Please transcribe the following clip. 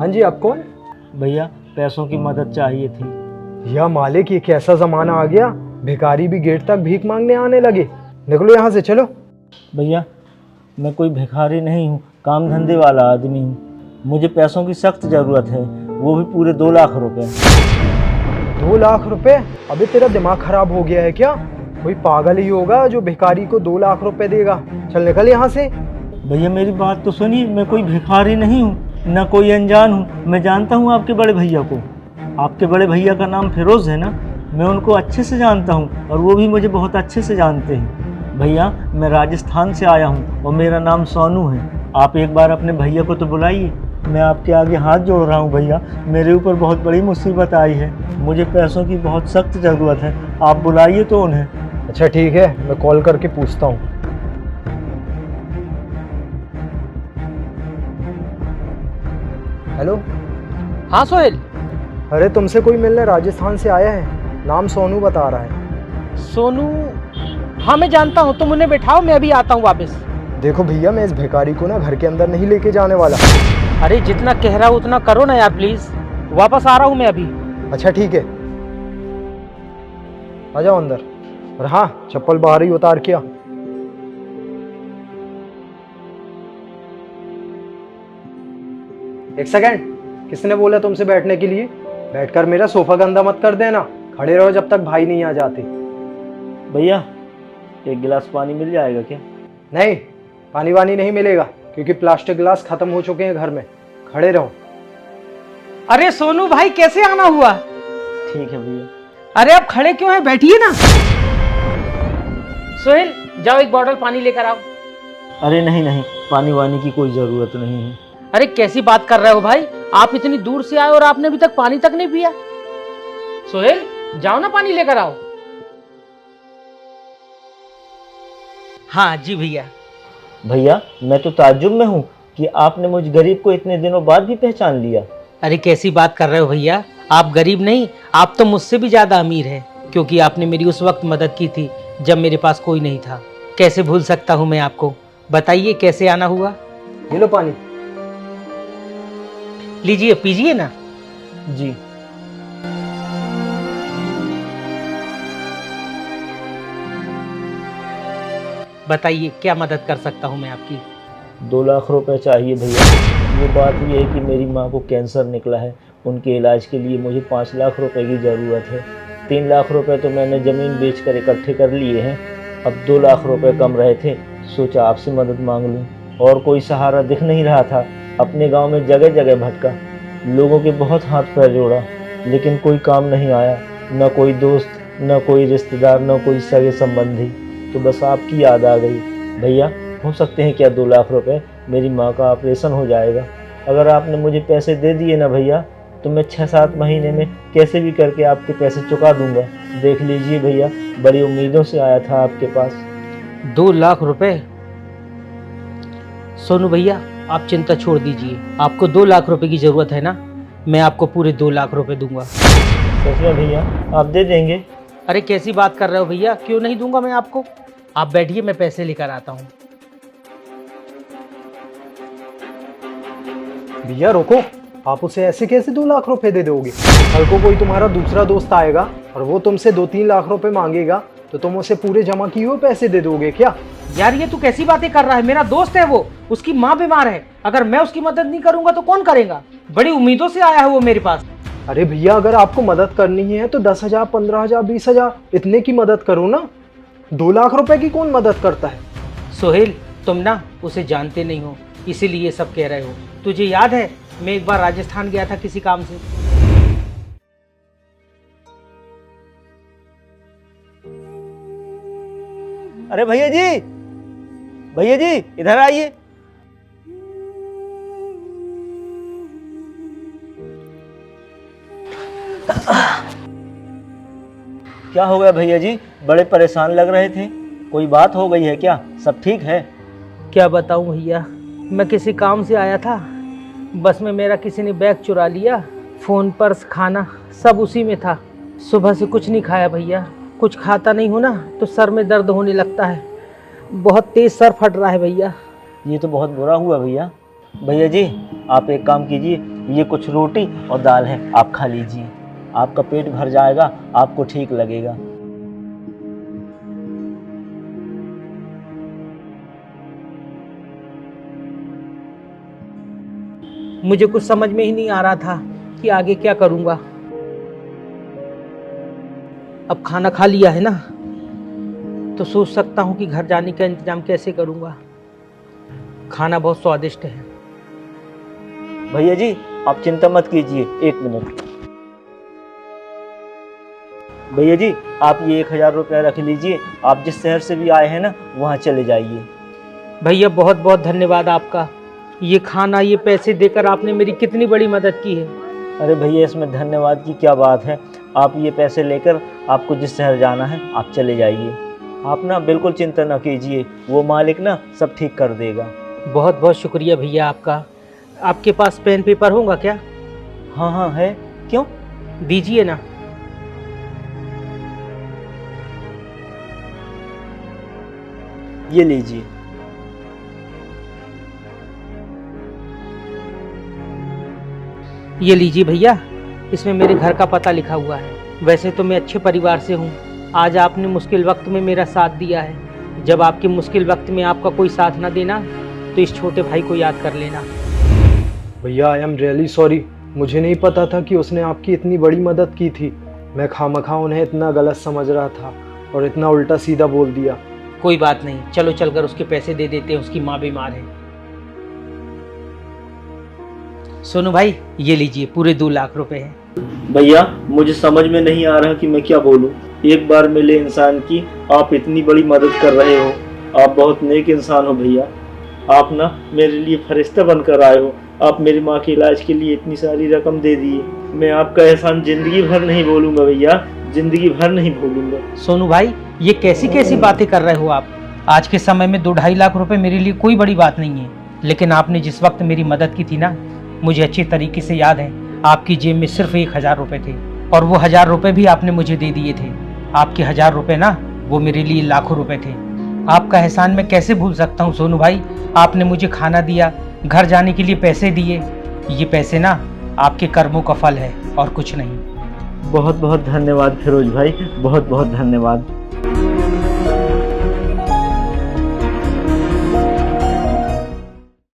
हाँ जी, आप कौन? भैया पैसों की मदद चाहिए थी। या मालिक, ये कैसा जमाना आ गया, भिखारी भी गेट तक भीख मांगने आने लगे। निकलो यहाँ से, चलो। भैया मैं कोई भिखारी नहीं हूँ, काम धंधे वाला आदमी हूँ। मुझे पैसों की सख्त ज़रूरत है, वो भी पूरे 2 लाख रुपए। 2 लाख रुपए? अबे तेरा दिमाग खराब हो गया है क्या? कोई पागल ही होगा जो भिखारी को 2 लाख रुपए देगा। चल निकल यहाँ से। भैया मेरी बात तो सुनिए, मैं कोई भिखारी नहीं हूँ, न कोई अनजान हूँ। मैं जानता हूँ आपके बड़े भैया को। आपके बड़े भैया का नाम फिरोज़ है ना, मैं उनको अच्छे से जानता हूँ और वो भी मुझे बहुत अच्छे से जानते हैं। भैया मैं राजस्थान से आया हूँ और मेरा नाम सोनू है। आप एक बार अपने भैया को तो बुलाइए। मैं आपके आगे हाथ जोड़ रहा हूँ भैया, मेरे ऊपर बहुत बड़ी मुसीबत आई है, मुझे पैसों की बहुत सख्त ज़रूरत है, आप बुलाइए तो उन्हें। अच्छा ठीक है, मैं कॉल करके पूछता हूँ। हेलो। हाँ सोहेल। अरे तुमसे कोई मिलने राजस्थान से आया है, नाम सोनू बता रहा है। सोनू? हाँ मैं जानता हूँ, तुम उन्हें बैठाओ, मैं अभी आता हूँ वापस। देखो भैया, मैं इस भिखारी को ना घर के अंदर नहीं लेके जाने वाला। अरे जितना कह रहा हूँ उतना करो ना यार प्लीज, वापस आ रहा हूँ मैं अभी। अच्छा ठीक है, आ जाओ अंदर। और हाँ, चप्पल बाहर ही उतार के आ। एक सेकंड, किसने बोला तुमसे बैठने के लिए? बैठकर मेरा सोफा गंदा मत कर देना, खड़े रहो जब तक भाई नहीं आ जाते। भैया एक गिलास पानी मिल जाएगा क्या? नहीं, पानी वानी नहीं मिलेगा, क्योंकि प्लास्टिक गिलास खत्म हो चुके हैं घर में। खड़े रहो। अरे सोनू भाई कैसे आना हुआ? ठीक है भैया। अरे आप खड़े क्यों हैं, बैठिए ना। सोहेल जाओ एक बॉटल पानी लेकर आओ। अरे नहीं नहीं, पानी वानी की कोई ज़रूरत नहीं है। अरे कैसी बात कर रहे हो भाई, आप इतनी दूर से आए और आपने अभी तक पानी तक नहीं पिया। सोहेल जाओ ना पानी लेकर आओ। हाँ जी भैया। भैया मैं तो ताज्जुब में हूँ कि आपने मुझ गरीब को इतने दिनों बाद भी पहचान लिया। अरे कैसी बात कर रहे हो भैया, आप गरीब नहीं, आप तो मुझसे भी ज्यादा अमीर हैं, क्योंकि आपने मेरी उस वक्त मदद की थी जब मेरे पास कोई नहीं था। कैसे भूल सकता हूँ मैं आपको, बताइए कैसे आना हुआ। ये लो पानी। लीजिए पीजिए ना। जी। बताइए क्या मदद कर सकता हूँ मैं आपकी। 2 लाख रुपए चाहिए भैया। ये बात ये है कि मेरी माँ को कैंसर निकला है, उनके इलाज के लिए मुझे 5 लाख रुपए की ज़रूरत है। 3 लाख रुपए तो मैंने ज़मीन बेचकर इकट्ठे कर लिए हैं, अब 2 लाख रुपए कम रहे थे, सोचा आपसे मदद मांग लूँ। और कोई सहारा दिख नहीं रहा था, अपने गांव में जगह जगह भटका, लोगों के बहुत हाथ पैर जोड़ा, लेकिन कोई काम नहीं आया। न कोई दोस्त, न कोई रिश्तेदार, न कोई सगे संबंधी। तो बस आपकी याद आ गई। भैया हो सकते हैं क्या 2 लाख रुपए? मेरी माँ का ऑपरेशन हो जाएगा। अगर आपने मुझे पैसे दे दिए ना भैया, तो मैं 6-7 महीने में कैसे भी करके आपके पैसे चुका दूंगा। देख लीजिए भैया, बड़ी उम्मीदों से आया था आपके पास। 2 लाख रुपए? सोनू भैया आप चिंता छोड़ दीजिए, आपको 2 लाख रुपए की जरूरत है ना, मैं आपको पूरे 2 लाख रुपए दूंगा। सच में भैया आप दे देंगे? अरे कैसी बात कर रहे हो भैया, क्यों नहीं दूंगा मैं आपको। आप बैठिए, मैं पैसे लेकर आता हूँ। भैया रोको, आप उसे ऐसे कैसे 2 लाख रुपए दे दोगे? कल को कोई तुम्हारा दूसरा दोस्त आएगा और वो तुमसे 2-3 लाख रुपए मांगेगा, तो तुम उसे पूरे जमा किए हुए पैसे दे दोगे क्या? यार ये तू कैसी बातें कर रहा है, मेरा दोस्त है वो, उसकी माँ बीमार है, अगर मैं उसकी मदद नहीं करूंगा तो कौन करेगा। बड़ी उम्मीदों से आया है वो मेरे पास। अरे भैया, अगर आपको मदद करनी है तो 10,000, 15,000, 20,000 इतने की मदद करो ना। 2 लाख रुपए की कौन मदद करता है? सोहेल तुम ना उसे जानते नहीं हो, इसीलिए सब कह रहे हो। तुझे याद है मैं एक बार राजस्थान गया था किसी काम से। अरे भैया जी, भैया जी इधर आइए। क्या हो गया भैया जी, बड़े परेशान लग रहे थे, कोई बात हो गई है क्या? सब ठीक है? क्या बताऊं भैया, मैं किसी काम से आया था, बस में मेरा किसी ने बैग चुरा लिया, फ़ोन, पर्स, खाना सब उसी में था। सुबह से कुछ नहीं खाया भैया, कुछ खाता नहीं हूँ ना तो सर में दर्द होने लगता है, बहुत तेज़ सर फट रहा है भैया। ये तो बहुत बुरा हुआ भैया। भैया जी आप एक काम कीजिए, ये कुछ रोटी और दाल है, आप खा लीजिए, आपका पेट भर जाएगा, आपको ठीक लगेगा। मुझे कुछ समझ में ही नहीं आ रहा था कि आगे क्या करूँगा। अब खाना खा लिया है ना, तो सोच सकता हूँ कि घर जाने का इंतजाम कैसे करूँगा। खाना बहुत स्वादिष्ट है। भैया जी आप चिंता मत कीजिए, 1 मिनट। भैया जी आप ये 1000 रुपया रख लीजिए, आप जिस शहर से भी आए हैं ना वहाँ चले जाइए। भैया बहुत बहुत धन्यवाद आपका। ये खाना, ये पैसे देकर आपने मेरी कितनी बड़ी मदद की है। अरे भैया इसमें धन्यवाद की क्या बात है, आप ये पैसे लेकर आपको जिस शहर जाना है आप चले जाइए। आप ना बिल्कुल चिंता ना कीजिए, वो मालिक ना सब ठीक कर देगा। बहुत बहुत शुक्रिया भैया आपका। आपके पास पेन पेपर होगा क्या? हाँ हाँ है, क्यों? दीजिए ना। ये लीजिए। ये लीजिए भैया, इसमें मेरे घर का पता लिखा हुआ है। वैसे तो मैं अच्छे परिवार से हूँ, आज आपने मुश्किल वक्त में मेरा साथ दिया है। जब आपके मुश्किल वक्त में आपका कोई साथ ना देना तो इस छोटे भाई को याद कर लेना। भैया आई एम रियली सॉरी, मुझे नहीं पता था कि उसने आपकी इतनी बड़ी मदद की थी। मैं खामखा उन्हें इतना गलत समझ रहा था और इतना उल्टा सीधा बोल दिया। कोई बात नहीं, चलो चलकर उसके पैसे दे देते हैं, उसकी माँ बीमार है। सोनू भाई ये लीजिए, पूरे 2 लाख रुपए हैं। भैया मुझे समझ में नहीं आ रहा कि मैं क्या बोलूं। एक बार मिले इंसान की आप इतनी बड़ी मदद कर रहे हो, आप बहुत नेक इंसान हो भैया। आप ना मेरे लिए फरिश्ता बनकर आए हो, आप मेरी माँ के इलाज के लिए इतनी सारी रकम दे दिए। मैं आपका एहसान जिंदगी भर नहीं भूलूंगा भैया, जिंदगी भर नहीं भूलूंगा। सोनू भाई ये कैसी कैसी बातें कर रहे हो आप? आज के समय में 2-2.5 लाख रुपए मेरे लिए कोई बड़ी बात नहीं है, लेकिन आपने जिस वक्त मेरी मदद की थी ना, मुझे अच्छी तरीके से याद है। आपकी जेब में सिर्फ 1000 रुपए थे और वो 1000 रुपए भी आपने मुझे दे दिए थे। आपके 1000 रुपए ना वो मेरे लिए लाखों रुपए थे। आपका एहसान मैं कैसे भूल सकता हूँ सोनू भाई। आपने मुझे खाना दिया, घर जाने के लिए पैसे दिए, ये पैसे ना आपके कर्मों का फल है और कुछ नहीं। बहुत बहुत धन्यवाद फिरोज भाई, बहुत बहुत धन्यवाद।